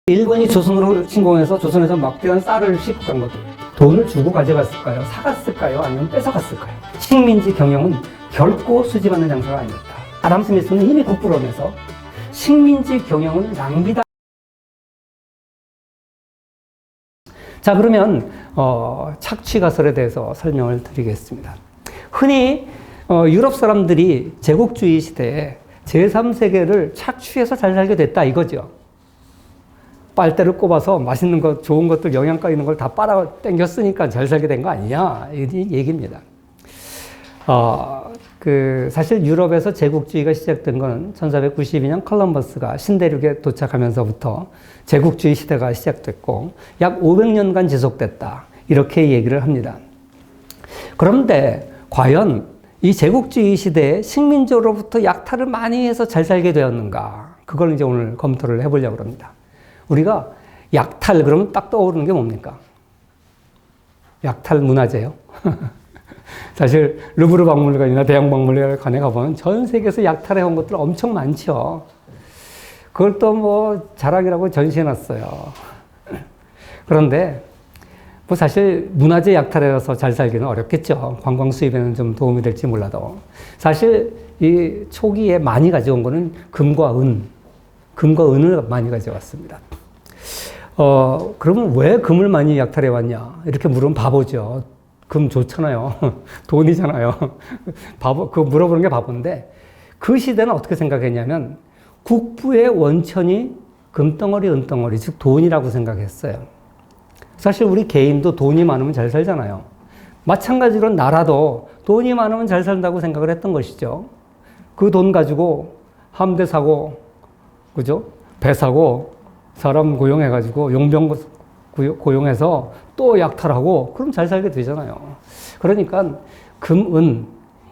일본이 조선으로 침공해서 조선에서 막대한 쌀을 싣고 간 것들. 돈을 주고 가져갔을까요? 사갔을까요? 아니면 뺏어갔을까요? 식민지 경영은 결코 수집하는 장사가 아니었다. 아담 스미스는 이미 국부론에서 식민지 경영은 낭비다. 자, 그러면 착취 가설에 대해서 설명을 드리겠습니다. 흔히 유럽 사람들이 제국주의 시대에 제3세계를 착취해서 잘 살게 됐다 이거죠. 빨대를 꼽아서 맛있는 것, 좋은 것들, 영양가 있는 걸 다 빨아 당겼으니까 잘 살게 된 거 아니냐 이 얘기입니다. 사실 유럽에서 제국주의가 시작된 건 1492년 콜럼버스가 신대륙에 도착하면서부터 제국주의 시대가 시작됐고 약 500년간 지속됐다 이렇게 얘기를 합니다. 그런데 과연 이 제국주의 시대에 식민지로부터 약탈을 많이 해서 잘 살게 되었는가? 그걸 이제 오늘 검토를 해보려고 합니다. 우리가 약탈 그러면 딱 떠오르는 게 뭡니까? 약탈 문화재요. 사실 루브르 박물관이나 대형 박물관에 가보면 전 세계에서 약탈해 온 것들 엄청 많죠. 그걸 또 뭐 자랑이라고 전시해놨어요. 그런데 뭐 사실 문화재 약탈해서 잘 살기는 어렵겠죠. 관광 수입에는 좀 도움이 될지 몰라도. 사실 이 초기에 많이 가져온 거는 금과 은을 많이 가져왔습니다. 그러면 왜 금을 많이 약탈해 왔냐? 이렇게 물으면 바보죠. 금 좋잖아요. 돈이잖아요. 그거 물어보는 게 바본데, 그 시대는 어떻게 생각했냐면, 국부의 원천이 금덩어리, 은덩어리, 즉 돈이라고 생각했어요. 사실 우리 개인도 돈이 많으면 잘 살잖아요. 마찬가지로 나라도 돈이 많으면 잘 산다고 생각을 했던 것이죠. 그 돈 가지고 함대 사고, 그죠? 배 사고, 사람 고용해가지고 용병 고용해서 또 약탈하고 그럼 잘 살게 되잖아요. 그러니까 금, 은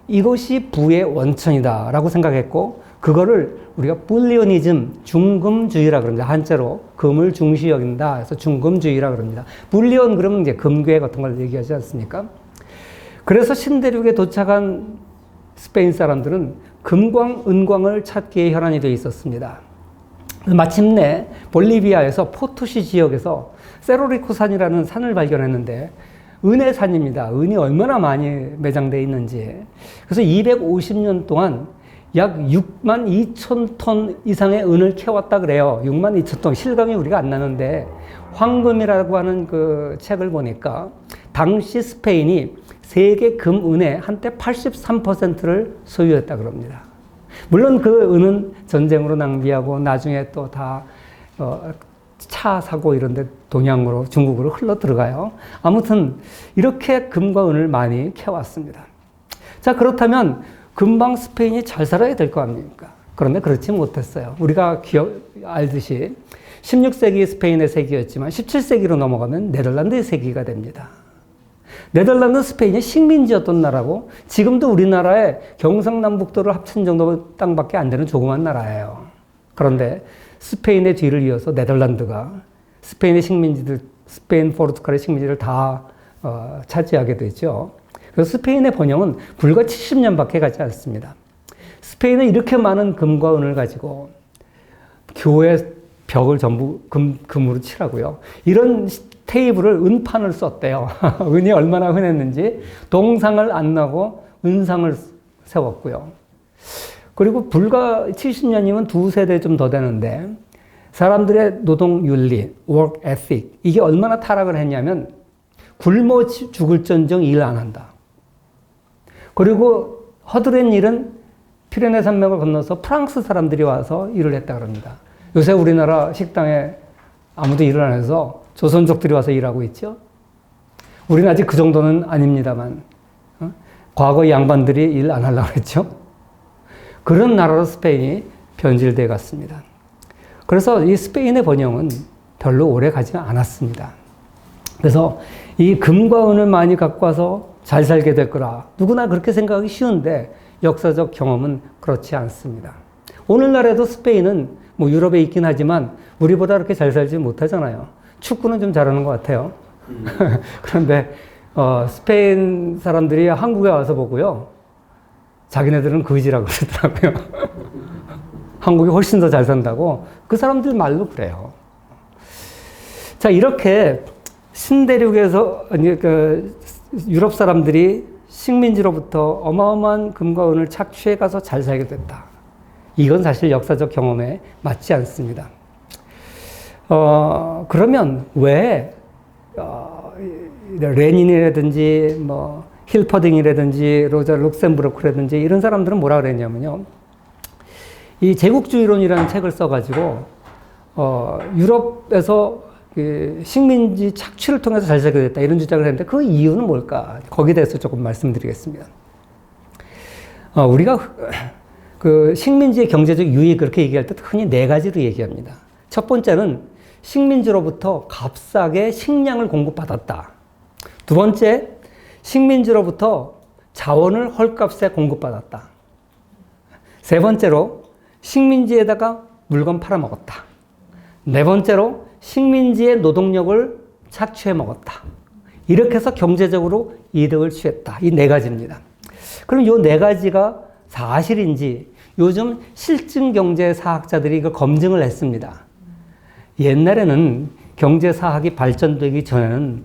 이것이 부의 원천이다라고 생각했고 그거를 우리가 불리오니즘, 중금주의라 그럽니다. 한자로 금을 중시 여긴다 해서 중금주의라 그럽니다. 불리온 그러면 이제 금괴 같은 걸 얘기하지 않습니까? 그래서 신대륙에 도착한 스페인 사람들은 금광, 은광을 찾기에 혈안이 되어 있었습니다. 마침내 볼리비아에서 포토시 지역에서 세로리코 산이라는 산을 발견했는데 은의 산입니다. 은이 얼마나 많이 매장되어 있는지. 그래서 250년 동안 약 6만 2천 톤 이상의 은을 캐왔다 그래요. 6만 2천 톤. 실감이 우리가 안 나는데 황금이라고 하는 그 책을 보니까 당시 스페인이 세계 금은의 한때 83%를 소유했다 그럽니다. 물론 그 은은 전쟁으로 낭비하고 나중에 또 다 차 사고 이런데 동양으로 중국으로 흘러 들어가요. 아무튼 이렇게 금과 은을 많이 캐왔습니다. 자, 그렇다면 금방 스페인이 잘 살아야 될 거 아닙니까? 그런데 그렇지 못했어요. 우리가 알듯이 16세기 스페인의 세기였지만 17세기로 넘어가면 네덜란드의 세기가 됩니다. 네덜란드, 스페인이 식민지였던 나라고 지금도 우리나라의 경상남북도를 합친 정도 땅밖에 안 되는 조그만 나라예요. 그런데 스페인의 뒤를 이어서 네덜란드가 스페인의 식민지들, 스페인, 포르투갈의 식민지를 다 차지하게 되죠. 그래서 스페인의 번영은 불과 70년밖에 가지 않습니다. 스페인은 이렇게 많은 금과 은을 가지고 교회 벽을 전부 금으로 칠하고요. 이런 테이블을 은판을 썼대요. 은이 얼마나 흔했는지 동상을 안 나고 은상을 세웠고요. 그리고 불과 70년이면 두 세대 좀 더 되는데 사람들의 노동 윤리, work ethic 이게 얼마나 타락을 했냐면 굶어 죽을전정 일 안 한다. 그리고 허드렛 일은 피레네 산맥을 건너서 프랑스 사람들이 와서 일을 했다 그럽니다. 요새 우리나라 식당에 아무도 일을 안 해서 조선족들이 와서 일하고 있죠. 우리는 아직 그 정도는 아닙니다만 과거 양반들이 일 안 하려고 했죠. 그런 나라로 스페인이 변질돼 갔습니다. 그래서 이 스페인의 번영은 별로 오래 가지 않았습니다. 그래서 이 금과 은을 많이 갖고 와서 잘 살게 될 거라 누구나 그렇게 생각하기 쉬운데 역사적 경험은 그렇지 않습니다. 오늘날에도 스페인은 뭐 유럽에 있긴 하지만 우리보다 그렇게 잘 살지 못하잖아요. 축구는 좀 잘하는 것 같아요. 그런데 스페인 사람들이 한국에 와서 보고요. 자기네들은 거지라고 그러더라고요. 한국이 훨씬 더 잘 산다고 그 사람들 말로 그래요. 자, 이렇게 신대륙에서, 유럽 사람들이 식민지로부터 어마어마한 금과 은을 착취해 가서 잘 살게 됐다. 이건 사실 역사적 경험에 맞지 않습니다. 그러면 왜, 레닌이라든지, 힐퍼딩이라든지, 로자 룩셈부르크라든지 이런 사람들은 뭐라 그랬냐면요. 이 제국주의론이라는 책을 써가지고, 유럽에서 그 식민지 착취를 통해서 잘 살게 됐다. 이런 주장을 했는데 그 이유는 뭘까? 거기에 대해서 조금 말씀드리겠습니다. 우리가 그 식민지의 경제적 유익 그렇게 얘기할 때 흔히 네 가지로 얘기합니다. 첫 번째는 식민지로부터 값싸게 식량을 공급받았다. 두 번째, 식민지로부터 자원을 헐값에 공급받았다. 세 번째로, 식민지에다가 물건 팔아먹었다. 네 번째로, 식민지의 노동력을 착취해 먹었다. 이렇게 해서 경제적으로 이득을 취했다. 이 네 가지입니다. 그럼 이 네 가지가 사실인지 요즘 실증경제사학자들이 이걸 검증을 했습니다. 옛날에는 경제사학이 발전되기 전에는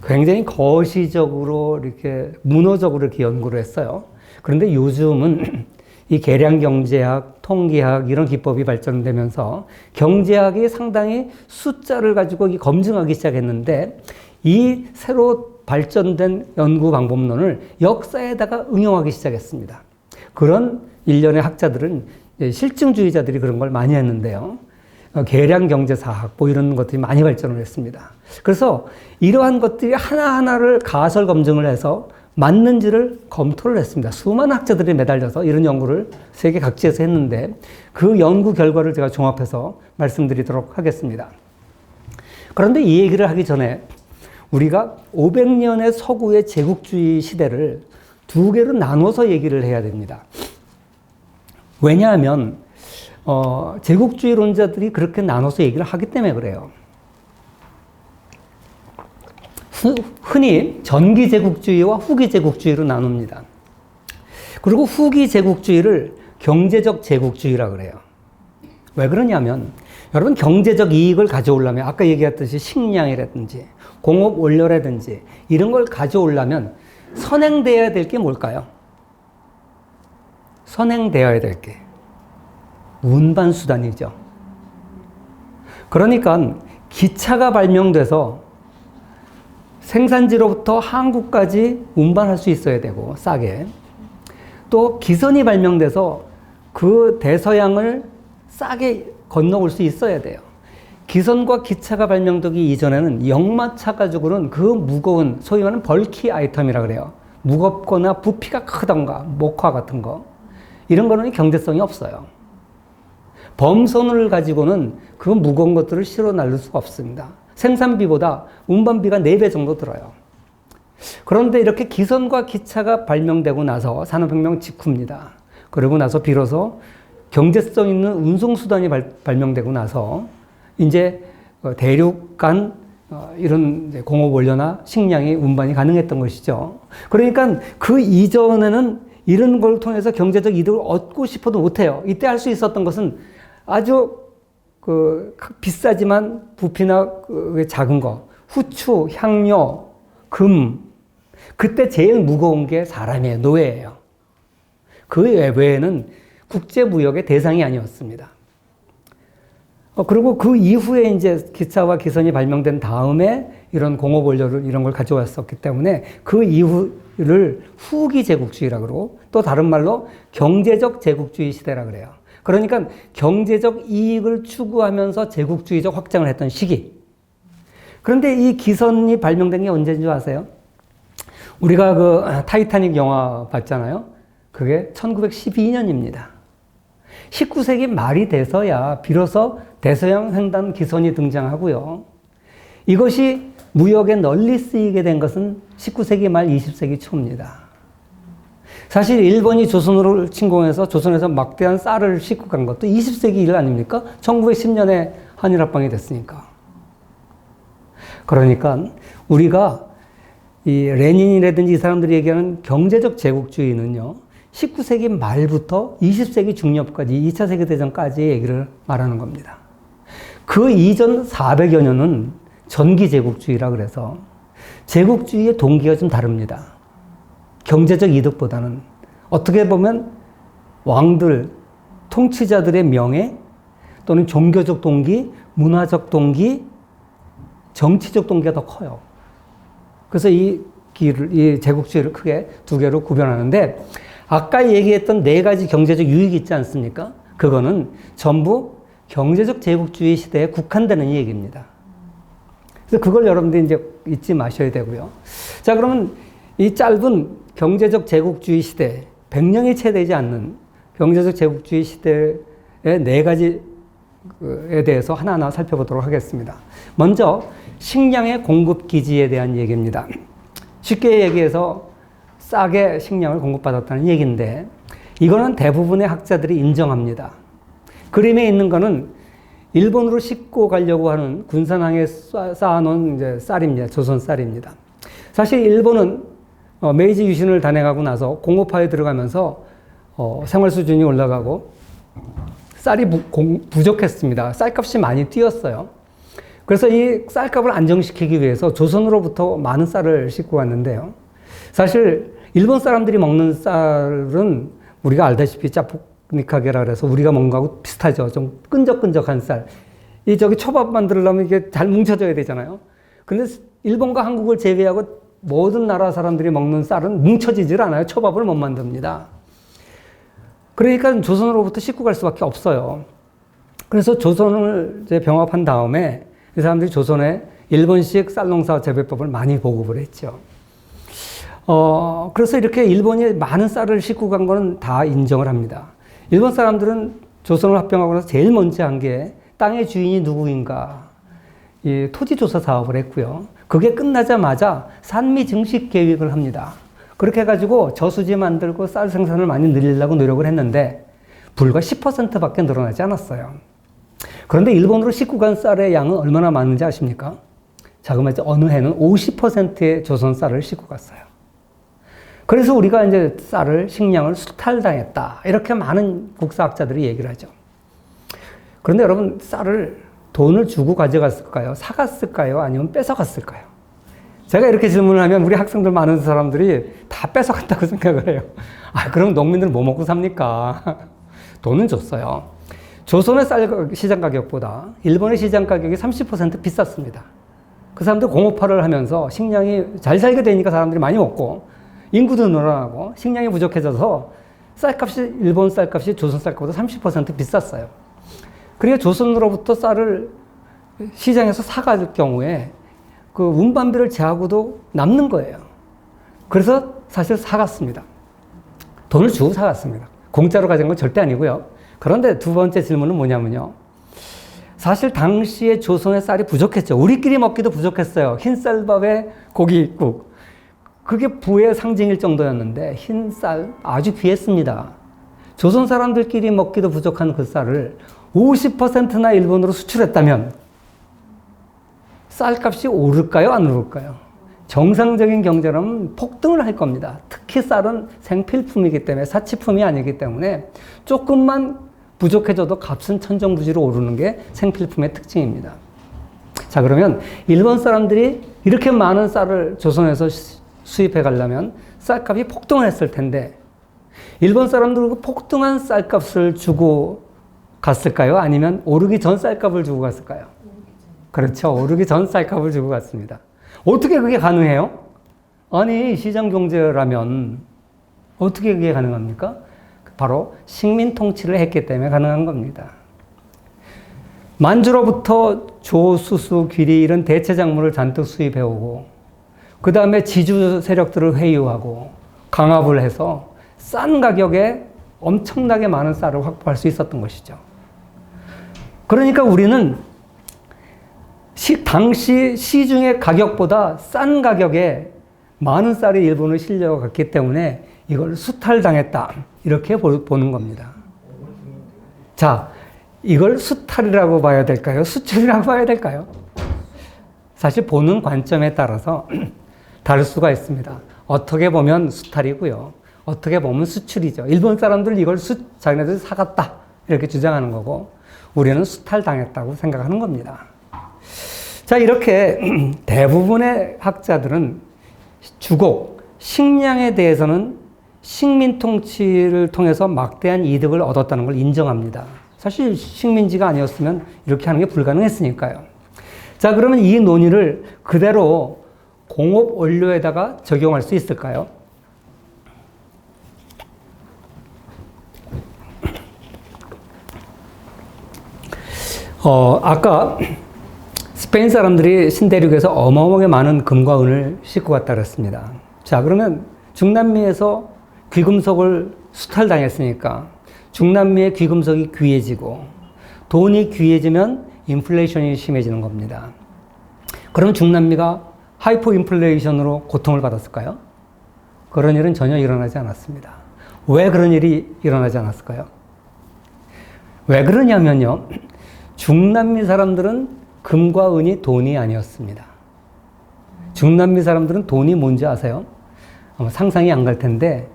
굉장히 거시적으로 이렇게 문어적으로 이렇게 연구를 했어요. 그런데 요즘은 이 계량경제학, 통계학 이런 기법이 발전되면서 경제학이 상당히 숫자를 가지고 검증하기 시작했는데 이 새로 발전된 연구 방법론을 역사에다가 응용하기 시작했습니다. 그런 일련의 학자들은 실증주의자들이 그런 걸 많이 했는데요. 계량경제사학 이런 것들이 많이 발전을 했습니다. 그래서 이러한 것들이 하나하나를 가설 검증을 해서 맞는지를 검토를 했습니다. 수많은 학자들이 매달려서 이런 연구를 세계 각지에서 했는데 그 연구 결과를 제가 종합해서 말씀드리도록 하겠습니다. 그런데 이 얘기를 하기 전에 우리가 500년의 서구의 제국주의 시대를 두 개로 나눠서 얘기를 해야 됩니다. 왜냐하면 제국주의론자들이 그렇게 나눠서 얘기를 하기 때문에 그래요. 흔히 전기 제국주의와 후기 제국주의로 나눕니다. 그리고 후기 제국주의를 경제적 제국주의라 그래요. 왜 그러냐면 여러분 경제적 이익을 가져오려면 아까 얘기했듯이 식량이라든지 공업 원료라든지 이런 걸 가져오려면 선행되어야 될 게 뭘까요? 선행되어야 될 게 운반수단이죠. 그러니까 기차가 발명돼서 생산지로부터 한국까지 운반할 수 있어야 되고 싸게 또 기선이 발명돼서 그 대서양을 싸게 건너올 수 있어야 돼요. 기선과 기차가 발명되기 이전에는 역마차 가지고는 그 무거운 소위 말하는 벌키 아이템이라 그래요. 무겁거나 부피가 크던가 목화 같은 거 이런 거는 경제성이 없어요. 범선을 가지고는 그 무거운 것들을 실어 날릴 수가 없습니다. 생산비보다 운반비가 4배 정도 들어요. 그런데 이렇게 기선과 기차가 발명되고 나서 산업혁명 직후입니다. 그러고 나서 비로소 경제성 있는 운송수단이 발명되고 나서 이제 대륙 간 이런 공업 원료나 식량이 운반이 가능했던 것이죠. 그러니까 그 이전에는 이런 걸 통해서 경제적 이득을 얻고 싶어도 못해요. 이때 할 수 있었던 것은 아주 비싸지만 부피나 작은 거, 후추, 향료, 금. 그때 제일 무거운 게 사람이에요. 노예예요. 그 외에는 국제무역의 대상이 아니었습니다. 그리고 그 이후에 이제 기차와 기선이 발명된 다음에 이런 공업 원료를 이런 걸 가져왔었기 때문에 그 이후를 후기 제국주의라고 그러고 또 다른 말로 경제적 제국주의 시대라 그래요. 그러니까 경제적 이익을 추구하면서 제국주의적 확장을 했던 시기. 그런데 이 기선이 발명된 게 언제인 줄 아세요? 우리가 그 타이타닉 영화 봤잖아요. 그게 1912년입니다. 19세기 말이 돼서야 비로소 대서양 횡단 기선이 등장하고요. 이것이 무역에 널리 쓰이게 된 것은 19세기 말 20세기 초입니다. 사실 일본이 조선을 침공해서 조선에서 막대한 쌀을 싣고 간 것도 20세기 일 아닙니까? 1910년에 한일합방이 됐으니까. 그러니까 우리가 이 레닌이라든지 이 사람들이 얘기하는 경제적 제국주의는요. 19세기 말부터 20세기 중엽까지 2차 세계대전까지 얘기를 말하는 겁니다. 그 이전 400여 년은 전기 제국주의라 그래서 제국주의의 동기가 좀 다릅니다. 경제적 이득보다는 어떻게 보면 왕들, 통치자들의 명예 또는 종교적 동기, 문화적 동기, 정치적 동기가 더 커요. 그래서 이 제국주의를 크게 두 개로 구별하는데 아까 얘기했던 네 가지 경제적 유익이 있지 않습니까? 그거는 전부 경제적 제국주의 시대에 국한되는 얘기입니다. 그래서 그걸 여러분들이 이제 잊지 마셔야 되고요. 자, 그러면 이 짧은 경제적 제국주의 시대, 100년이 채 되지 않는 경제적 제국주의 시대의 네 가지에 대해서 하나하나 살펴보도록 하겠습니다. 먼저 식량의 공급 기지에 대한 얘기입니다. 쉽게 얘기해서 싸게 식량을 공급받았다는 얘기인데 이거는 대부분의 학자들이 인정합니다. 그림에 있는 거는 일본으로 싣고 가려고 하는 군산항에 쌓아놓은 이제 쌀입니다. 조선 쌀입니다. 사실 일본은 메이지 유신을 단행하고 나서 공업화에 들어가면서 생활 수준이 올라가고 쌀이 부족했습니다. 쌀값이 많이 뛰었어요. 그래서 이 쌀값을 안정시키기 위해서 조선으로부터 많은 쌀을 싣고 왔는데요. 사실 일본 사람들이 먹는 쌀은 우리가 알다시피 짜포니카게라 그래서 우리가 먹는 거하고 비슷하죠. 좀 끈적끈적한 쌀. 저기 초밥 만들려면 이게 잘 뭉쳐져야 되잖아요. 근데 일본과 한국을 제외하고 모든 나라 사람들이 먹는 쌀은 뭉쳐지질 않아요. 초밥을 못 만듭니다. 그러니까 조선으로부터 싣고 갈 수밖에 없어요. 그래서 조선을 이제 병합한 다음에 이 사람들이 조선에 일본식 쌀농사 재배법을 많이 보급을 했죠. 그래서 이렇게 일본이 많은 쌀을 싣고 간 거는 다 인정을 합니다. 일본 사람들은 조선을 합병하고 나서 제일 먼저 한 게 땅의 주인이 누구인가, 이 토지조사 사업을 했고요. 그게 끝나자마자 산미 증식 계획을 합니다. 그렇게 해가지고 저수지 만들고 쌀 생산을 많이 늘리려고 노력을 했는데 불과 10%밖에 늘어나지 않았어요. 그런데 일본으로 싣고 간 쌀의 양은 얼마나 많은지 아십니까? 자, 그러면 어느 해는 50%의 조선 쌀을 싣고 갔어요. 그래서 우리가 이제 식량을 수탈당했다. 이렇게 많은 국사학자들이 얘기를 하죠. 그런데 여러분, 쌀을 돈을 주고 가져갔을까요? 사갔을까요? 아니면 뺏어갔을까요? 제가 이렇게 질문을 하면 우리 학생들 많은 사람들이 다 뺏어갔다고 생각을 해요. 그럼 농민들은 뭐 먹고 삽니까? 돈은 줬어요. 조선의 쌀 시장 가격보다 일본의 시장 가격이 30% 비쌌습니다. 그 사람들 공업화를 하면서 식량이 잘 살게 되니까 사람들이 많이 먹고 인구도 늘어나고 식량이 부족해져서 일본 쌀값이 조선 쌀값보다 30% 비쌌어요. 그러니까 조선으로부터 쌀을 시장에서 사갈 경우에 그 운반비를 제하고도 남는 거예요. 그래서 사실 사갔습니다. 돈을 주고 사갔습니다. 공짜로 가진 건 절대 아니고요. 그런데 두 번째 질문은 뭐냐면요. 사실 당시에 조선의 쌀이 부족했죠. 우리끼리 먹기도 부족했어요. 흰쌀밥에 고기국. 그게 부의 상징일 정도였는데 흰쌀 아주 귀했습니다. 조선 사람들끼리 먹기도 부족한 그 쌀을 50%나 일본으로 수출했다면 쌀값이 오를까요? 안 오를까요? 정상적인 경제라면 폭등을 할 겁니다. 특히 쌀은 생필품이기 때문에 사치품이 아니기 때문에 조금만 부족해져도 값은 천정부지로 오르는 게 생필품의 특징입니다. 자, 그러면 일본 사람들이 이렇게 많은 쌀을 조선에서 수입해 가려면 쌀값이 폭등을 했을 텐데 일본 사람들은 그 폭등한 쌀값을 주고 갔을까요? 아니면 오르기 전 쌀값을 주고 갔을까요? 그렇죠. 오르기 전 쌀값을 주고 갔습니다. 어떻게 그게 가능해요? 아니, 시장 경제라면 어떻게 그게 가능합니까? 바로 식민 통치를 했기 때문에 가능한 겁니다. 만주로부터 조, 수수, 귀리 이런 대체 작물을 잔뜩 수입해오고 그 다음에 지주 세력들을 회유하고 강압을 해서 싼 가격에 엄청나게 많은 쌀을 확보할 수 있었던 것이죠. 그러니까 우리는 당시 시중의 가격보다 싼 가격에 많은 쌀이 일본을 실려갔기 때문에 이걸 수탈당했다. 이렇게 보는 겁니다. 자, 이걸 수탈이라고 봐야 될까요? 수출이라고 봐야 될까요? 사실 보는 관점에 따라서 다를 수가 있습니다. 어떻게 보면 수탈이고요. 어떻게 보면 수출이죠. 일본 사람들은 이걸 자기네들이 사갔다. 이렇게 주장하는 거고 우리는 수탈당했다고 생각하는 겁니다. 자, 이렇게 대부분의 학자들은 주곡, 식량에 대해서는 식민 통치를 통해서 막대한 이득을 얻었다는 걸 인정합니다. 사실 식민지가 아니었으면 이렇게 하는 게 불가능했으니까요. 자, 그러면 이 논의를 그대로 공업 원료에다가 적용할 수 있을까요? 아까 스페인 사람들이 신대륙에서 어마어마하게 많은 금과 은을 싣고 갔다 그랬습니다. 자, 그러면 중남미에서 귀금속을 수탈당했으니까 중남미의 귀금속이 귀해지고 돈이 귀해지면 인플레이션이 심해지는 겁니다. 그러면 중남미가 하이퍼 인플레이션으로 고통을 받았을까요? 그런 일은 전혀 일어나지 않았습니다. 왜 그런 일이 일어나지 않았을까요? 왜 그러냐면요. 중남미 사람들은 금과 은이 돈이 아니었습니다. 중남미 사람들은 돈이 뭔지 아세요? 아마 상상이 안 갈 텐데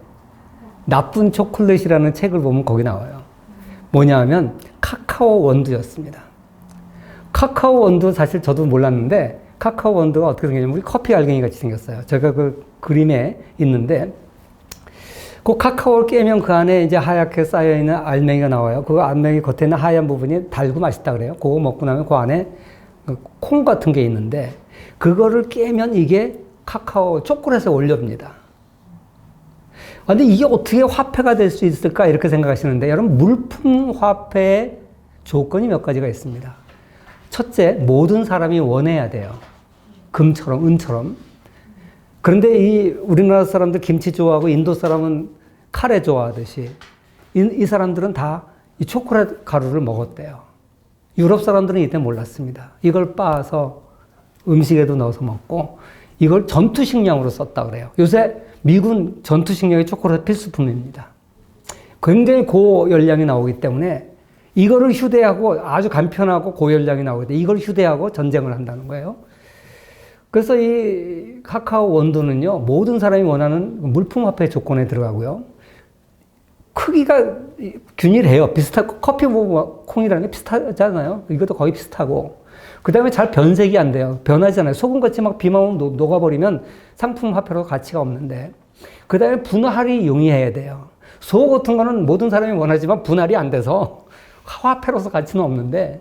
나쁜 초콜릿이라는 책을 보면 거기 나와요. 뭐냐 하면 카카오 원두였습니다. 카카오 원두 사실 저도 몰랐는데 카카오 원두가 어떻게 생겼냐면 우리 커피 알갱이 같이 생겼어요. 제가 그 그림에 있는데 그 카카오를 깨면 그 안에 이제 하얗게 쌓여있는 알맹이가 나와요. 그 알맹이 겉에 있는 하얀 부분이 달고 맛있다 그래요. 그거 먹고 나면 그 안에 콩 같은 게 있는데 그거를 깨면 이게 카카오 초콜릿에 올려옵니다. 근데 이게 어떻게 화폐가 될 수 있을까 이렇게 생각하시는데 여러분 물품 화폐의 조건이 몇 가지가 있습니다. 첫째, 모든 사람이 원해야 돼요. 금처럼 은처럼. 그런데 이 우리나라 사람들 김치 좋아하고 인도 사람은 카레 좋아하듯이 이 사람들은 다 이 초콜릿 가루를 먹었대요. 유럽 사람들은 이때 몰랐습니다. 이걸 빻아서 음식에도 넣어서 먹고 이걸 전투식량으로 썼다 그래요. 요새 미군 전투식량이 초콜릿 필수품입니다. 굉장히 고열량이 나오기 때문에 이거를 휴대하고 아주 간편하고 고열량이 나오기 때문에 이걸 휴대하고 전쟁을 한다는 거예요. 그래서 이 카카오 원두는요, 모든 사람이 원하는 물품 화폐 조건에 들어가고요. 크기가 균일해요. 커피 콩이라는 게 비슷하잖아요. 이것도 거의 비슷하고. 그 다음에 잘 변색이 안 돼요. 변하잖아요. 소금같이 막 비만 오면 녹아버리면 상품 화폐로 가치가 없는데. 그 다음에 분할이 용이해야 돼요. 소 같은 거는 모든 사람이 원하지만 분할이 안 돼서 화폐로서 가치는 없는데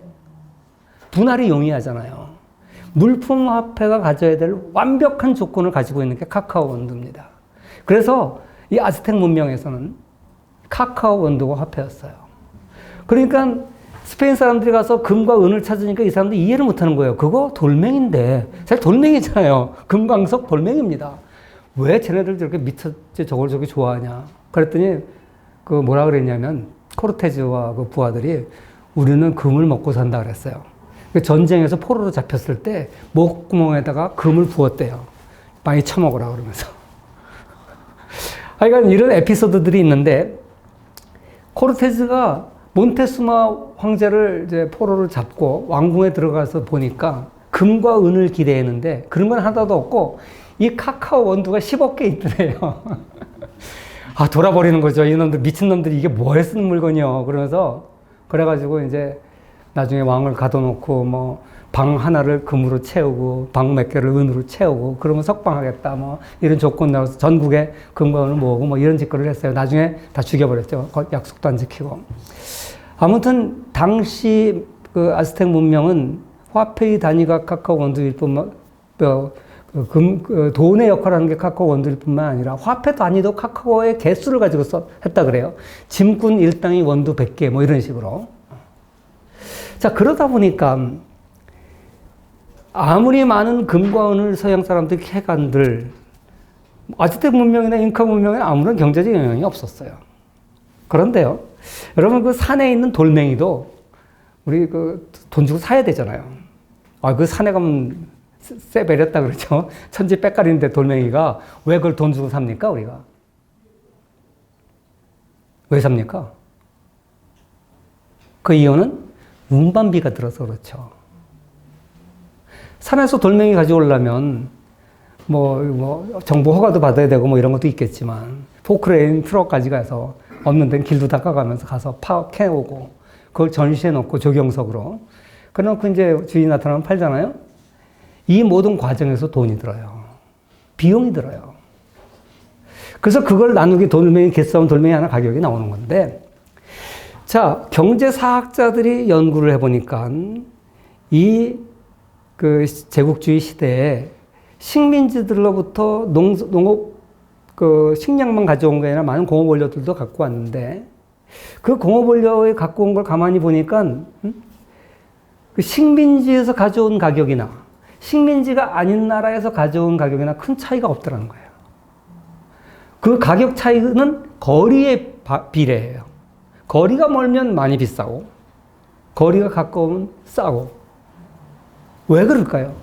분할이 용이하잖아요. 물품 화폐가 가져야 될 완벽한 조건을 가지고 있는 게 카카오 원두입니다. 그래서 이 아즈텍 문명에서는 카카오 원두가 화폐였어요. 그러니까 스페인 사람들이 가서 금과 은을 찾으니까 이 사람들이 이해를 못하는 거예요. 그거 돌멩인데 사실 돌멩이잖아요. 금광석 돌멩입니다. 왜 쟤네들 저렇게 미쳤지 저걸 저렇게 좋아하냐. 그랬더니 그 뭐라 그랬냐면 코르테즈와 그 부하들이 우리는 금을 먹고 산다 그랬어요. 전쟁에서 포로로 잡혔을 때 목구멍에다가 금을 부었대요. 많이 처먹으라 그러면서. 하여간 이런 에피소드들이 있는데 코르테즈가 몬테수마 황제를 이제 포로를 잡고 왕궁에 들어가서 보니까 금과 은을 기대했는데 그런 건 하나도 없고 이 카카오 원두가 10억 개 있더래요. 아, 돌아버리는 거죠. 이놈들, 미친놈들이 이게 뭐에 쓰는 물건이요. 그러면서 그래가지고 이제 나중에 왕을 가둬놓고 뭐 방 하나를 금으로 채우고 방 몇 개를 은으로 채우고 그러면 석방하겠다 뭐 이런 조건 나와서 전국에 금과 은을 모으고 뭐 이런 짓거리를 했어요. 나중에 다 죽여버렸죠. 약속도 안 지키고. 아무튼 당시 그 아즈텍 문명은 화폐의 단위가 카카오 원두일 뿐만 돈의 역할을 하는 게 카카오 원두일 뿐만 아니라 화폐 단위도 카카오의 개수를 가지고 했다 그래요. 짐꾼 일당이 원두 100개 뭐 이런 식으로. 자, 그러다 보니까 아무리 많은 금과 은을 서양 사람들이 캐간들 아즈텍 문명이나 잉카 문명에는 아무런 경제적 영향이 없었어요. 그런데요, 여러분 그 산에 있는 돌멩이도 우리 그 돈 주고 사야 되잖아요. 아, 그 산에 가면 쎄 베렸다 그러죠. 천지 빽깔인데 돌멩이가 왜 그걸 돈 주고 삽니까 우리가? 왜 삽니까? 그 이유는 운반비가 들어서 그렇죠. 산에서 돌멩이 가져오려면 뭐 정부 허가도 받아야 되고 뭐 이런 것도 있겠지만 포크레인 트럭까지 가서 없는 데는 길도 닦아가면서 가서 캐오고 그걸 전시해 놓고 조경석으로 그래놓고 이제 주인이 나타나면 팔잖아요. 이 모든 과정에서 돈이 들어요. 비용이 들어요. 그래서 그걸 나누기 돌멩이, 개싸움 돌멩이 하나 가격이 나오는 건데, 자, 경제사학자들이 연구를 해보니까 이 그 제국주의 시대에 식민지들로부터 농업, 그 식량만 가져온 게 아니라 많은 공업 원료들도 갖고 왔는데, 그 공업 원료에 갖고 온 걸 가만히 보니까, 그 식민지에서 가져온 가격이나 식민지가 아닌 나라에서 가져온 가격이나 큰 차이가 없더라는 거예요. 그 가격 차이는 거리에 비례해요. 거리가 멀면 많이 비싸고, 거리가 가까우면 싸고. 왜 그럴까요?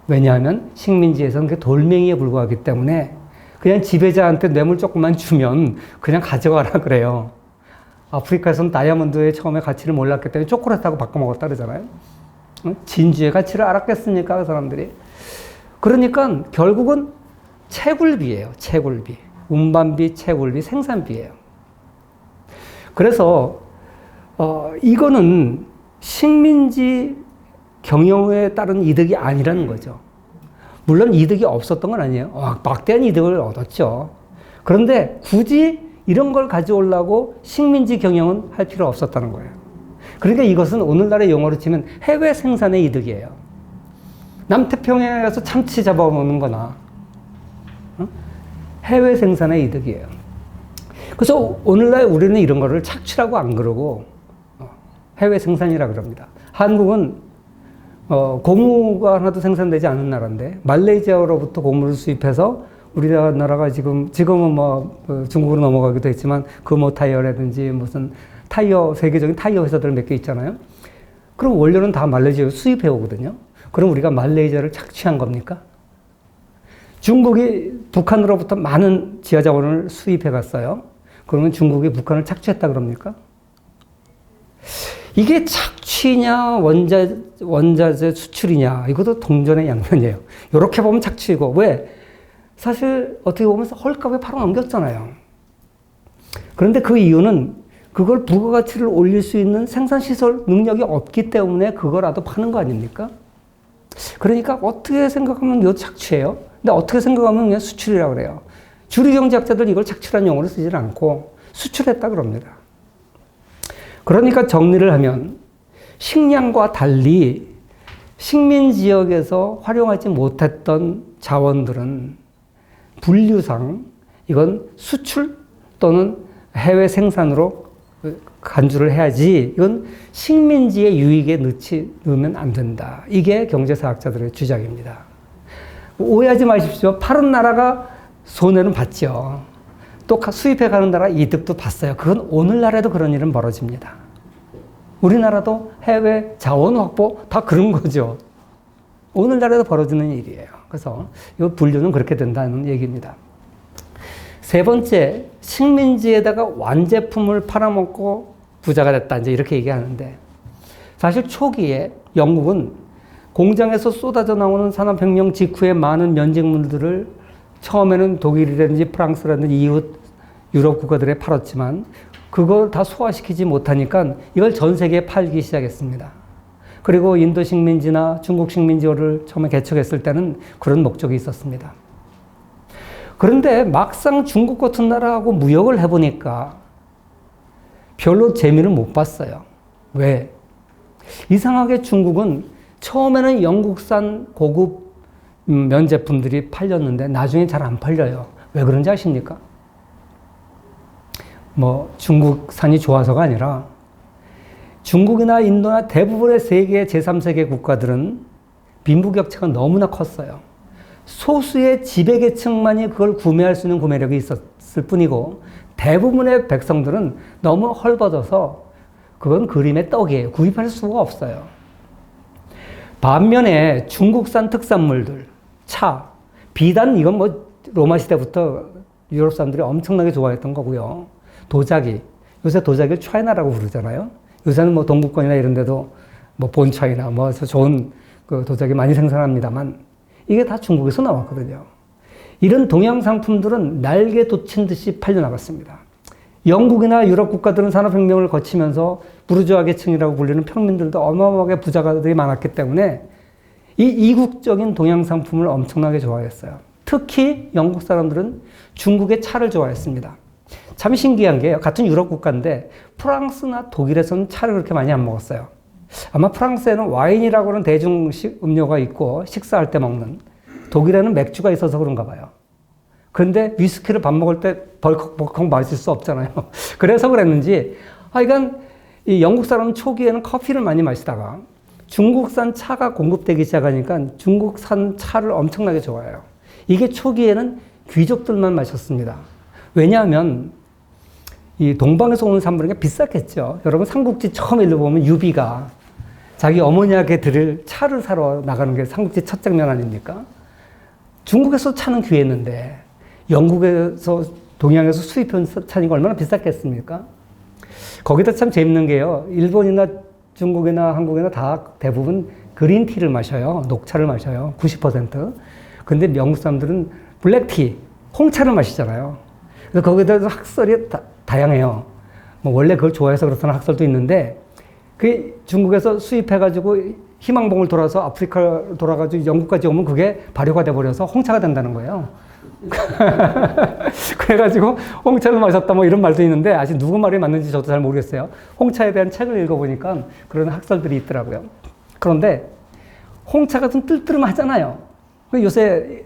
왜냐하면 식민지에서는 그 돌멩이에 불과하기 때문에 그냥 지배자한테 뇌물 조금만 주면 그냥 가져가라 그래요. 아프리카에서는 다이아몬드의 처음에 가치를 몰랐기 때문에 초콜릿하고 바꿔 먹었다 그러잖아요. 진주의 가치를 알았겠습니까? 그 사람들이. 그러니까 결국은 채굴비예요. 채굴비. 운반비, 채굴비, 생산비예요. 그래서 이거는 식민지 경영에 따른 이득이 아니라는 거죠. 물론 이득이 없었던 건 아니에요. 막대한 이득을 얻었죠. 그런데 굳이 이런 걸 가져오려고 식민지 경영은 할 필요 없었다는 거예요. 그러니까 이것은 오늘날의 용어로 치면 해외 생산의 이득이에요. 남태평양에 가서 참치 잡아먹는 거나 해외 생산의 이득이에요. 그래서 오늘날 우리는 이런 거를 착취라고 안 그러고 해외 생산이라 그럽니다. 한국은 고무가 하나도 생산되지 않은 나라인데 말레이시아로부터 고무를 수입해서 우리나라가 지금은 뭐 중국으로 넘어가기도 했지만 금호 타이어라든지 무슨 타이어, 세계적인 타이어 회사들 몇 개 있잖아요. 그럼 원료는 다 말레이시아로 수입해 오거든요. 그럼 우리가 말레이시아를 착취한 겁니까? 중국이 북한으로부터 많은 지하자원을 수입해 갔어요. 그러면 중국이 북한을 착취했다 그럽니까? 이게 착취냐 원자재 수출이냐 이것도 동전의 양면이에요. 이렇게 보면 착취이고, 왜? 사실 어떻게 보면 헐값에 팔아넘겼잖아요. 그런데 그 이유는 그걸 부가가치를 올릴 수 있는 생산시설 능력이 없기 때문에 그거라도 파는 거 아닙니까? 그러니까 어떻게 생각하면 이거 착취예요. 근데 어떻게 생각하면 그냥 수출이라고 그래요. 주류경제학자들 이걸 착취라는 용어로 쓰질 않고 수출했다 그럽니다. 그러니까 정리를 하면 식량과 달리 식민지역에서 활용하지 못했던 자원들은 분류상 이건 수출 또는 해외 생산으로 간주를 해야지 이건 식민지의 유익에 넣으면 안 된다. 이게 경제사학자들의 주장입니다. 오해하지 마십시오. 파는 나라가 손해는 봤죠. 또 수입해 가는 나라 이득도 봤어요. 그건 오늘날에도 그런 일은 벌어집니다. 우리나라도 해외 자원 확보 다 그런 거죠. 오늘날에도 벌어지는 일이에요. 그래서 이 분류는 그렇게 된다는 얘기입니다. 세 번째, 식민지에다가 완제품을 팔아먹고 부자가 됐다. 이제 이렇게 얘기하는데, 사실 초기에 영국은 공장에서 쏟아져 나오는 산업혁명 직후에 많은 면직물들을 처음에는 독일이라든지 프랑스라든지 이웃 유럽 국가들에 팔았지만 그걸 다 소화시키지 못하니까 이걸 전 세계에 팔기 시작했습니다. 그리고 인도 식민지나 중국 식민지를 처음에 개척했을 때는 그런 목적이 있었습니다. 그런데 막상 중국 같은 나라하고 무역을 해보니까 별로 재미를 못 봤어요. 왜? 이상하게 중국은 처음에는 영국산 고급 면제품들이 팔렸는데 나중에 잘 안 팔려요. 왜 그런지 아십니까? 중국산이 좋아서가 아니라 중국이나 인도나 대부분의 세계 제3세계 국가들은 빈부격차가 너무나 컸어요. 소수의 지배계층만이 그걸 구매할 수 있는 구매력이 있었을 뿐이고 대부분의 백성들은 너무 헐벗어서 그건 그림의 떡이에요. 구입할 수가 없어요. 반면에 중국산 특산물들, 차, 비단 이건 로마 시대부터 유럽 사람들이 엄청나게 좋아했던 거고요. 도자기, 요새 도자기를 차이나라고 부르잖아요. 요새는 동구권이나 이런 데도 본차이나 좋은 그 도자기 많이 생산합니다만 이게 다 중국에서 나왔거든요. 이런 동양 상품들은 날개 돋친 듯이 팔려나갔습니다. 영국이나 유럽 국가들은 산업혁명을 거치면서 부르주아 계층이라고 불리는 평민들도 어마어마하게 부자가들이 많았기 때문에 이 이국적인 동양 상품을 엄청나게 좋아했어요. 특히 영국 사람들은 중국의 차를 좋아했습니다. 참 신기한 게요. 같은 유럽 국가인데 프랑스나 독일에서는 차를 그렇게 많이 안 먹었어요. 아마 프랑스에는 와인이라고 하는 대중 음료가 있고 식사할 때 먹는, 독일에는 맥주가 있어서 그런가 봐요. 그런데 위스키를 밥 먹을 때 벌컥벌컥 마실 수 없잖아요. 그래서 그랬는지 하여간 이 영국 사람은 초기에는 커피를 많이 마시다가 중국산 차가 공급되기 시작하니까 중국산 차를 엄청나게 좋아해요. 이게 초기에는 귀족들만 마셨습니다. 왜냐하면 이 동방에서 오는 사람들에게 비쌌겠죠. 여러분 삼국지 처음 읽어보면 유비가 자기 어머니에게 드릴 차를 사러 나가는 게 삼국지 첫 장면 아닙니까? 중국에서 차는 귀했는데 영국에서 동양에서 수입한 차니까 얼마나 비쌌겠습니까? 거기다 참 재밌는 게요. 일본이나 중국이나 한국이나 다 대부분 그린티를 마셔요. 녹차를 마셔요. 90%. 근데 영국 사람들은 블랙티, 홍차를 마시잖아요. 그래서 거기다 학설이 다양해요. 뭐 원래 그걸 좋아해서 그렇다는 학설도 있는데, 그 중국에서 수입해가지고 희망봉을 돌아서 아프리카를 돌아가지고 영국까지 오면 그게 발효가 돼버려서 홍차가 된다는 거예요. 그래가지고 홍차를 마셨다 뭐 이런 말도 있는데 아직 누구 말이 맞는지 저도 잘 모르겠어요. 홍차에 대한 책을 읽어보니까 그런 학설들이 있더라고요. 그런데 홍차가 좀 뜰뜨름하잖아요. 요새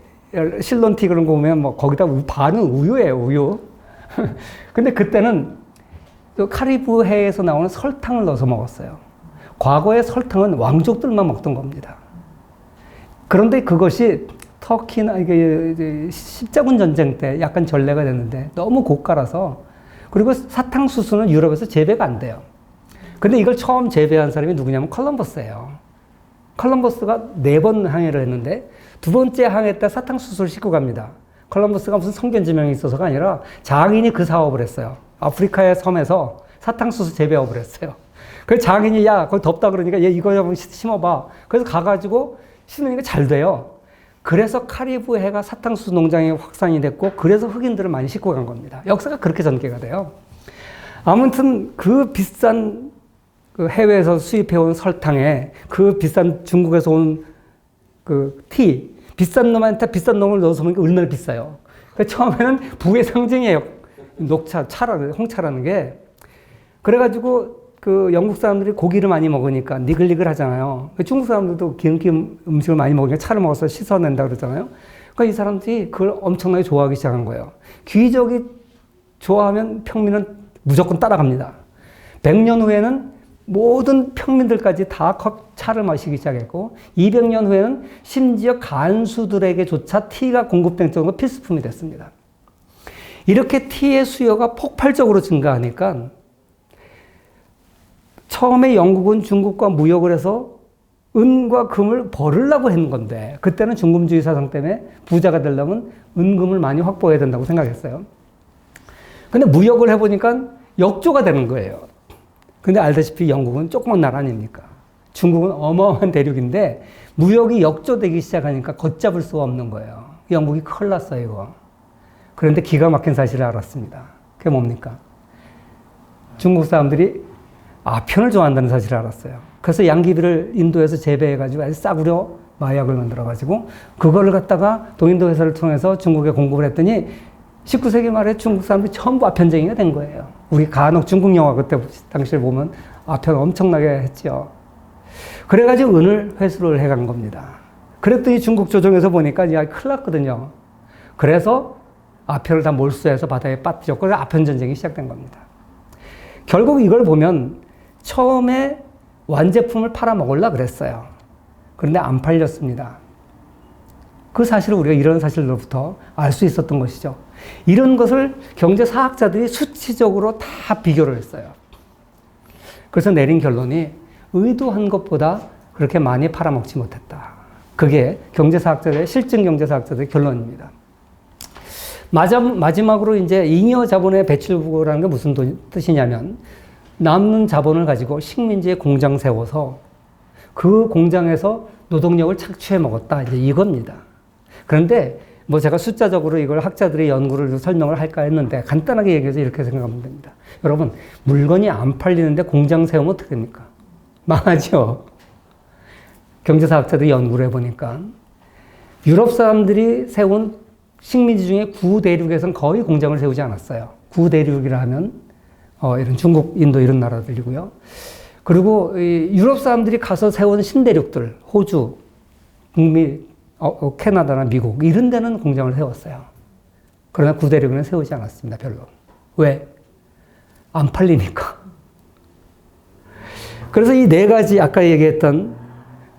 실론티 그런 거 보면 뭐 거기다 반은 우유예요, 우유. 근데 그때는 카리브해에서 나오는 설탕을 넣어서 먹었어요. 과거에 설탕은 왕족들만 먹던 겁니다. 그런데 그것이 터키나 이게 십자군 전쟁 때 약간 전례가 됐는데 너무 고가라서, 그리고 사탕수수는 유럽에서 재배가 안 돼요. 근데 이걸 처음 재배한 사람이 누구냐면 콜럼버스예요. 콜럼버스가 4번 항해를 했는데 두 번째 항해 때 사탕수수를 싣고 갑니다. 콜럼버스가 무슨 성견지명이 있어서가 아니라 장인이 그 사업을 했어요. 아프리카의 섬에서 사탕수수 재배업을 했어요. 그래서 장인이 야 거기 덥다 그러니까 얘 이거 한번 심어봐. 그래서 가가지고 심으니까 잘 돼요. 그래서 카리브해가 사탕수수 농장이 확산이 됐고, 그래서 흑인들을 많이 싣고 간 겁니다. 역사가 그렇게 전개가 돼요. 아무튼 그 비싼 그 해외에서 수입해온 설탕에 그 비싼 중국에서 온 그 티, 비싼 놈한테 비싼 놈을 넣어서 보니까 얼마나 비싸요. 그러니까 처음에는 부의 상징이에요. 녹차, 홍차라는 게. 그래가지고 그 영국 사람들이 고기를 많이 먹으니까 니글니글 하잖아요. 중국 사람들도 기름기 음식을 많이 먹으니까 차를 먹어서 씻어낸다 그러잖아요. 그러니까 이 사람들이 그걸 엄청나게 좋아하기 시작한 거예요. 귀족이 좋아하면 평민은 무조건 따라갑니다. 100년 후에는 모든 평민들까지 다 차를 마시기 시작했고, 200년 후에는 심지어 간수들에게조차 티가 공급될 정도로 필수품이 됐습니다. 이렇게 티의 수요가 폭발적으로 증가하니까 처음에 영국은 중국과 무역을 해서 은과 금을 벌으려고 했는 건데, 그때는 중금주의 사상 때문에 부자가 되려면 은금을 많이 확보해야 된다고 생각했어요. 근데 무역을 해보니까 역조가 되는 거예요. 근데 알다시피 영국은 조그만 나라 아닙니까? 중국은 어마어마한 대륙인데 무역이 역조되기 시작하니까 걷잡을 수가 없는 거예요. 영국이 큰일 났어요, 이거. 그런데 기가 막힌 사실을 알았습니다. 그게 뭡니까? 중국 사람들이 아편을 좋아한다는 사실을 알았어요. 그래서 양귀비를 인도에서 재배해가지고 아주 싸구려 마약을 만들어가지고 그거를 갖다가 동인도 회사를 통해서 중국에 공급을 했더니 19세기 말에 중국 사람들이 전부 아편쟁이가 된 거예요. 우리 간혹 중국 영화 그때 당시를 보면 아편 엄청나게 했죠. 그래가지고 은을 회수를 해간 겁니다. 그랬더니 중국 조정에서 보니까 야 큰일 났거든요. 그래서 아편을 다 몰수해서 바다에 빠뜨렸고 아편 전쟁이 시작된 겁니다. 결국 이걸 보면 처음에 완제품을 팔아먹으려고 그랬어요. 그런데 안 팔렸습니다. 그 사실을 우리가 이런 사실로부터 알 수 있었던 것이죠. 이런 것을 경제사학자들이 수치적으로 다 비교를 했어요. 그래서 내린 결론이 의도한 것보다 그렇게 많이 팔아먹지 못했다. 그게 경제사학자들의, 실증 경제사학자들의 결론입니다. 마지막으로 이제 잉여 자본의 배출구라는 게 무슨 뜻이냐면, 남는 자본을 가지고 식민지에 공장 세워서 그 공장에서 노동력을 착취해 먹었다. 이제 이겁니다. 그런데 뭐 제가 숫자적으로 이걸 학자들의 연구를 설명을 할까 했는데 간단하게 얘기해서 이렇게 생각하면 됩니다. 여러분, 물건이 안 팔리는데 공장 세우면 어떻게 됩니까? 망하죠. 경제사학자들이 연구를 해보니까 유럽 사람들이 세운 식민지 중에 구대륙에서는 거의 공장을 세우지 않았어요. 구대륙이라 하면 이런 중국, 인도 이런 나라들이고요. 그리고 유럽 사람들이 가서 세운 신대륙들, 호주, 북미, 캐나다나 미국 이런 데는 공장을 세웠어요. 그러나 구대륙은 세우지 않았습니다. 별로. 왜? 안 팔리니까. 그래서 이 네 가지 아까 얘기했던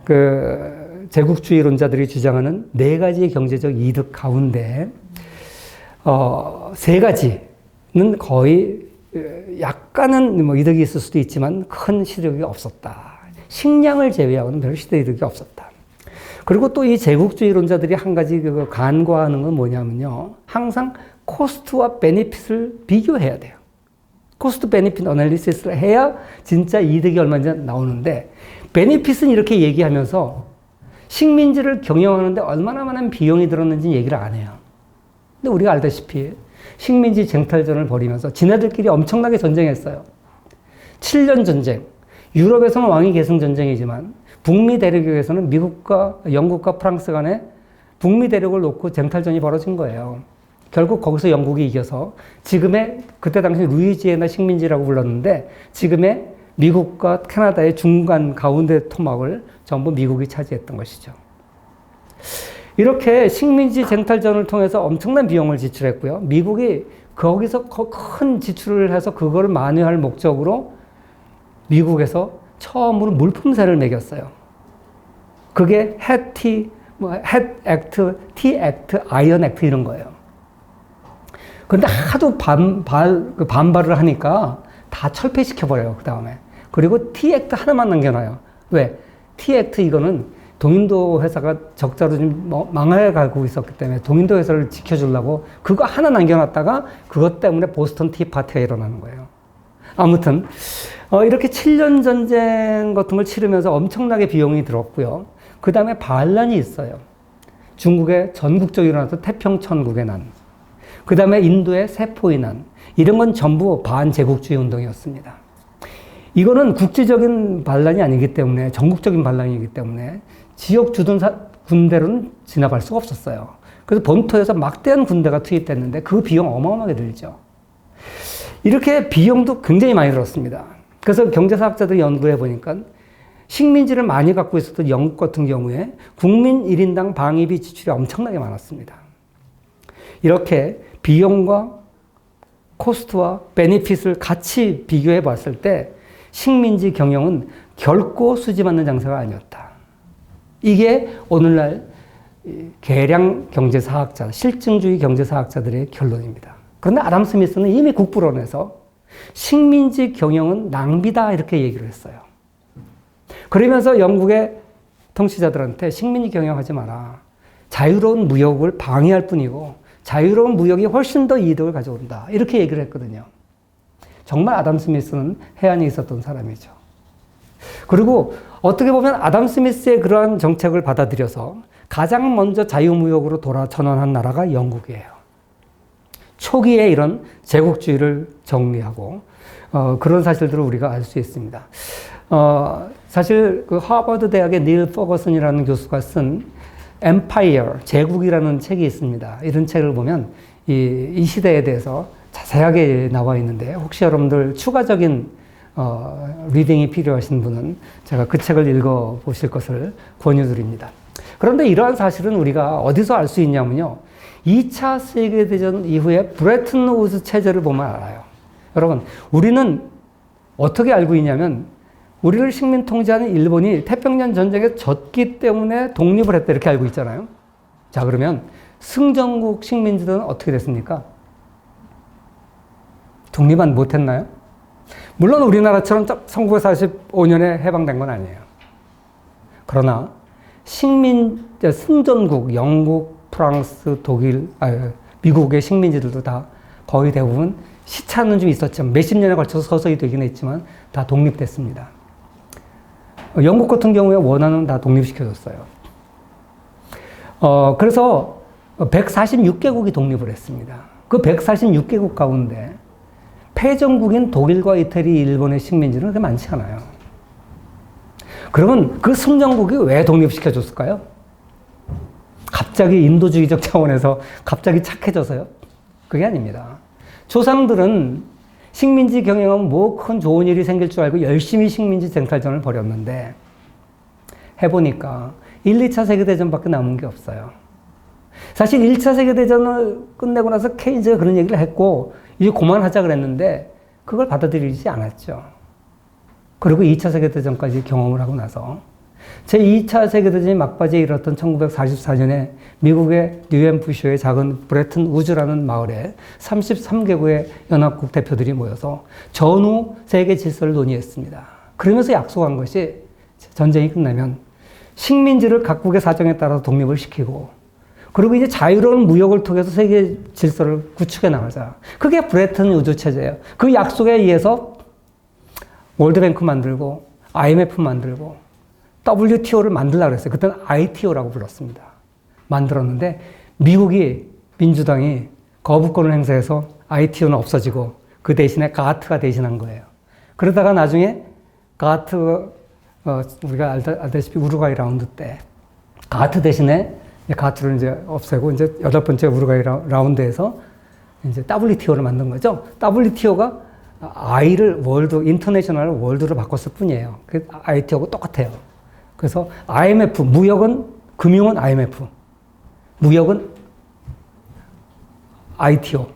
그 제국주의론자들이 주장하는 네 가지의 경제적 이득 가운데 세 가지는 거의 약간은 뭐 이득이 있을 수도 있지만 큰 시득이 없었다. 식량을 제외하고는 별 시득이 없었다. 그리고 또 이 제국주의론자들이 한 가지 간과하는 건 뭐냐면요. 항상 코스트와 베네핏을 비교해야 돼요. 코스트 베네핏 어널리시스를 해야 진짜 이득이 얼마인지 나오는데 베네핏은 이렇게 얘기하면서 식민지를 경영하는데 얼마나 많은 비용이 들었는지 얘기를 안 해요. 근데 우리가 알다시피 식민지 쟁탈전을 벌이면서 지네들끼리 엄청나게 전쟁했어요. 7년 전쟁. 유럽에서는 왕위 계승 전쟁이지만 북미 대륙에서는 미국과 영국과 프랑스 간에 북미 대륙을 놓고 쟁탈전이 벌어진 거예요. 결국 거기서 영국이 이겨서 지금의 그때 당시 루이지애나 식민지라고 불렀는데 지금의 미국과 캐나다의 중간 가운데 토막을 전부 미국이 차지했던 것이죠. 이렇게 식민지 쟁탈전을 통해서 엄청난 비용을 지출했고요. 미국이 거기서 큰 지출을 해서 그거를 만회할 목적으로 미국에서 처음으로 물품세를 매겼어요. 그게 햇 액트, 티 액트, 아이언 액트 이런 거예요. 근데 하도 반발을 하니까 다 철폐시켜버려요, 그 다음에. 그리고 티 액트 하나만 남겨놔요. 왜? 티 액트 이거는 동인도 회사가 적자로 좀 망해 가고 있었기 때문에 동인도 회사를 지켜주려고 그거 하나 남겨놨다가 그것 때문에 보스턴 티파티가 일어나는 거예요. 아무튼, 이렇게 7년 전쟁 같은 걸 치르면서 엄청나게 비용이 들었고요. 그 다음에 반란이 있어요. 중국의 전국적으로 일어났던 태평천국의 난. 그 다음에 인도의 세포의 난. 이런 건 전부 반제국주의 운동이었습니다. 이거는 국제적인 반란이 아니기 때문에, 전국적인 반란이기 때문에 지역 주둔 군대로는 진압할 수가 없었어요. 그래서 본토에서 막대한 군대가 투입됐는데 그 비용 어마어마하게 들죠. 이렇게 비용도 굉장히 많이 들었습니다. 그래서 경제사학자들이 연구해 보니까 식민지를 많이 갖고 있었던 영국 같은 경우에 국민 1인당 방위비 지출이 엄청나게 많았습니다. 이렇게 비용과 코스트와 베네핏을 같이 비교해 봤을 때 식민지 경영은 결코 수지맞는 장사가 아니었다. 이게 오늘날 계량 경제사학자, 실증주의 경제사학자들의 결론입니다. 그런데 아담 스미스는 이미 국부론에서 식민지 경영은 낭비다 이렇게 얘기를 했어요. 그러면서 영국의 통치자들한테 식민지 경영하지 마라. 자유로운 무역을 방해할 뿐이고 자유로운 무역이 훨씬 더 이득을 가져온다. 이렇게 얘기를 했거든요. 정말 아담 스미스는 해안에 있었던 사람이죠. 그리고 어떻게 보면 아담 스미스의 그러한 정책을 받아들여서 가장 먼저 자유무역으로 돌아전환한 나라가 영국이에요. 초기에 이런 제국주의를 정리하고 그런 사실들을 우리가 알 수 있습니다. 사실 그 하버드 대학의 닐 퍼거슨이라는 교수가 쓴 Empire, 제국이라는 책이 있습니다. 이런 책을 보면 이 시대에 대해서 자세하게 나와 있는데 혹시 여러분들 추가적인 리딩이 필요하신 분은 제가 그 책을 읽어보실 것을 권유드립니다. 그런데 이러한 사실은 우리가 어디서 알 수 있냐면요. 2차 세계대전 이후에 브레튼 우즈 체제를 보면 알아요. 여러분, 우리는 어떻게 알고 있냐면 우리를 식민 통제하는 일본이 태평양 전쟁에 졌기 때문에 독립을 했다 이렇게 알고 있잖아요. 자, 그러면 승전국 식민지들은 어떻게 됐습니까? 독립은 못했나요? 물론 우리나라처럼 1945년에 해방된 건 아니에요. 그러나 승전국, 영국, 프랑스, 독일, 미국의 식민지들도 다 거의 대부분 시차는 좀 있었지만 몇십 년에 걸쳐서 서서히 되긴 했지만 다 독립됐습니다. 영국 같은 경우에 원하는 다 독립시켜줬어요. 그래서 146개국이 독립을 했습니다. 그 146개국 가운데 패전국인 독일과 이태리, 일본의 식민지는 그렇게 많지 않아요. 그러면 그 승전국이 왜 독립시켜줬을까요? 갑자기 인도주의적 차원에서 갑자기 착해져서요? 그게 아닙니다. 조상들은 식민지 경영하면 뭐 큰 좋은 일이 생길 줄 알고 열심히 식민지 쟁탈전을 벌였는데 해보니까 1, 2차 세계대전밖에 남은 게 없어요. 사실 1차 세계대전을 끝내고 나서 케인즈가 그런 얘기를 했고 이제 그만하자 그랬는데 그걸 받아들이지 않았죠. 그리고 2차 세계대전까지 경험을 하고 나서 제2차 세계대전이 막바지에 이르렀던 1944년에 미국의 뉴햄프셔의 작은 브레튼 우즈라는 마을에 33개국의 연합국 대표들이 모여서 전후 세계 질서를 논의했습니다. 그러면서 약속한 것이 전쟁이 끝나면 식민지를 각국의 사정에 따라서 독립을 시키고 그리고 이제 자유로운 무역을 통해서 세계 질서를 구축해 나가자. 그게 브레튼 우즈 체제예요. 그 약속에 의해서 월드뱅크 만들고 IMF 만들고 WTO를 만들려고 그랬어요. 그때는 ITO라고 불렀습니다. 만들었는데 미국이 민주당이 거부권을 행사해서 ITO는 없어지고 그 대신에 가트가 대신한 거예요. 그러다가 나중에 가트 우리가 알다시피 우루과이 라운드 때 가트 대신에 가트를 이제 없애고 이제 8번째 우루과이 라운드에서 이제 WTO를 만든 거죠. WTO가 I를 월드, 인터내셔널 월드로 바꿨을 뿐이에요. 그 ITO하고 똑같아요. 그래서 IMF, 무역은, 금융은 IMF, 무역은 ITO,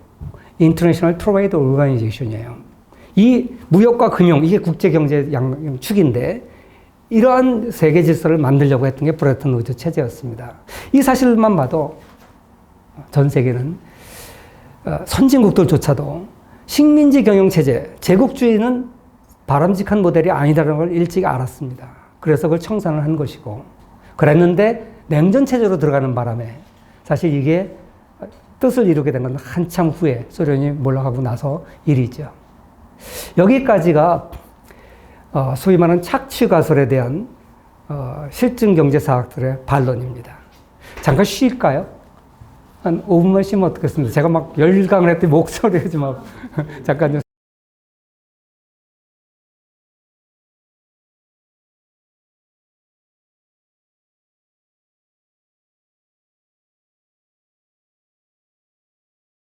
International Trade Organization이에요. 이 무역과 금융, 이게 국제경제 축인데, 이러한 세계 질서를 만들려고 했던 게 브레튼 우즈 체제였습니다. 이 사실만 봐도 전 세계는 선진국들조차도 식민지 경영 체제, 제국주의는 바람직한 모델이 아니다라는 걸 일찍 알았습니다. 그래서 그걸 청산을 한 것이고, 그랬는데 냉전 체제로 들어가는 바람에 사실 이게 뜻을 이루게 된 건 한참 후에 소련이 몰락하고 나서 일이죠. 여기까지가 소위 말하는 착취 가설에 대한 실증 경제사학들의 반론입니다. 잠깐 쉴까요? 한 5분만 쉬면 어떻겠습니까? 제가 막 열강을 했더니 목소리가 막 잠깐 좀